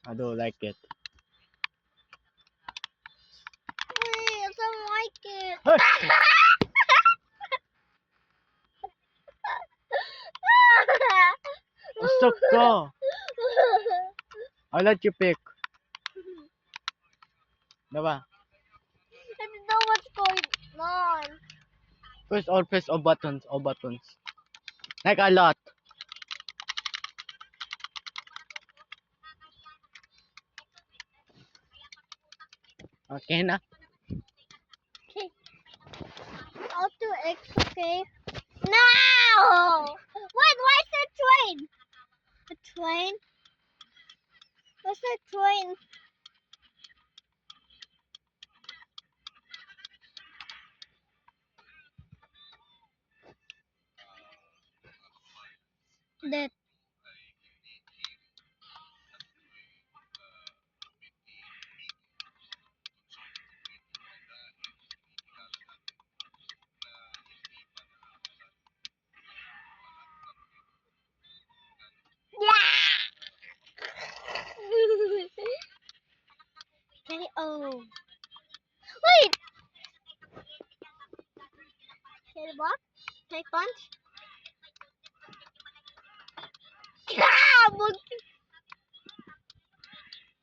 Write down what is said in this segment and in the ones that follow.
I don't like it. Please, I don't like it. Usok ko. I'll let you pick. Diba? I don't know what's going on. Press all buttons, all buttons. Like a lot. Okay na. Okay. I'll do X, okay? No! Wait, why is there a train? A train? What's that train? That. Yeah! KO. Wait! Hit a block. Take punch. Ah! Monkey.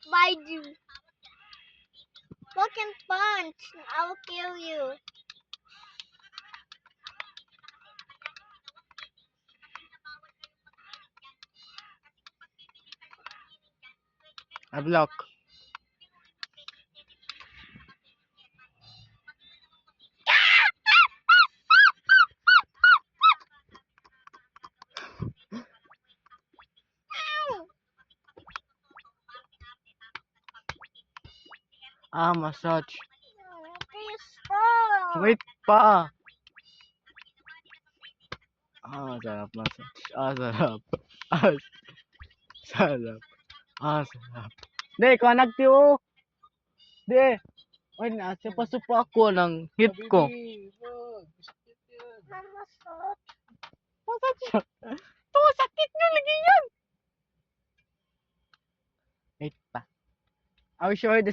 Bite you. Look and punch. I will kill you. I block. Ah, massage. Please stop. Wait pa. Ah, sarap massage. Ah, sarap. Ah, sarap. Ah, sarap. Di, ikaw nagtiyo. Di. Ay, nasa pa ako ng hit ko. Mamasot. Massage siya. To, sakit nyo lagi yan. Wait pa. I'll show you the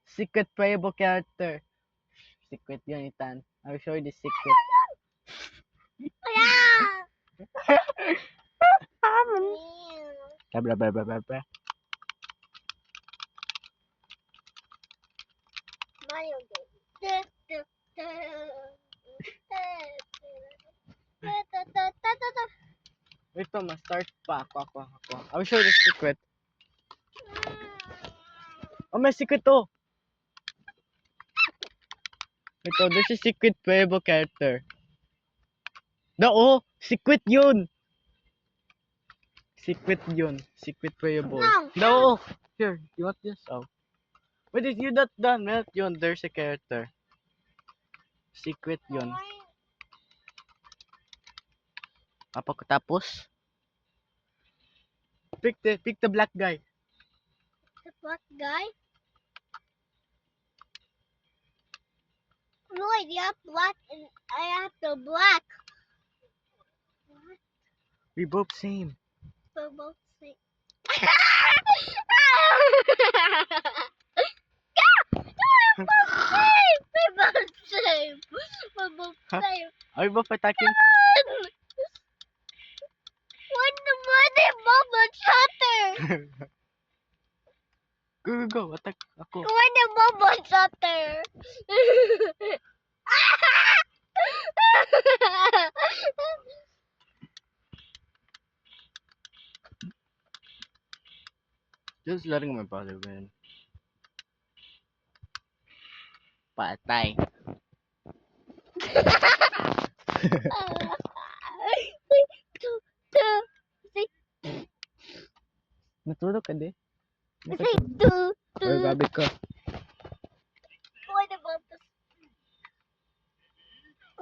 secret playable character. Secret yun, Itan. I'll show you the secret. Yeah. Blah, blah, blah, blah, blah, blah. Mario game. Wait pa, ma-start pa. Ako. I'll show you the secret. Oh, may secret to. Ito, this is secret playable character. Secret yun. Secret yun. Secret playable. No. Here, you want this? Oh. Wait, if you not done, melt yun. There's a character. Secret yun. Tapos, pick the black guy. The black guy? Lloyd, you have black and I have the black. What? We both same. We're both same. We're both same. We're both Huh? same. Are we both attacking? When the money mama shutter. Go. Attack ako. When the mama shutter. Just letting my brother win. Patay. Natulog ka di? Ay, gabi ka. What about this?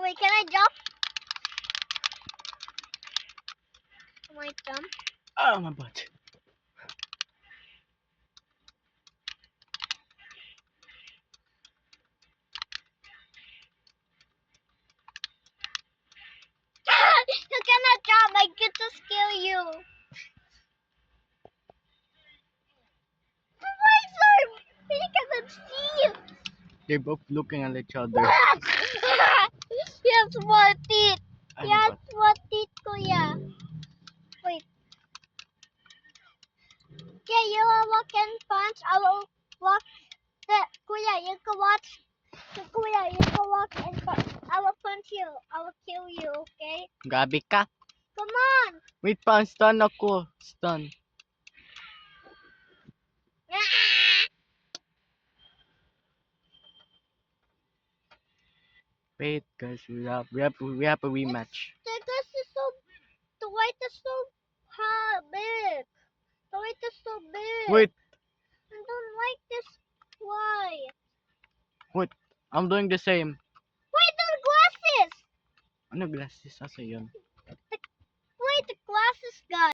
Wait, can I jump? Can I jump? Ah, my butt. You cannot jump. just kill you. Why, sir? We cannot see you. They're both looking at each other. He has small teeth. He Ano has ba? small teeth, kuya. Wait. Okay, you will walk and punch. I will walk. Kuya, you can watch. Kuya, you can walk and punch. I will punch you. I will kill you, okay? Gabi ka. Come on. Wait pa, stun ako. Stun. Wait, guys, we have a rematch. The grass is so. The white is so big. The white is so big. Wait, I don't like this white. wait. I'm doing the same. Wait, the glasses. Ano glasses? Asa yun? Wait, the glasses, guys.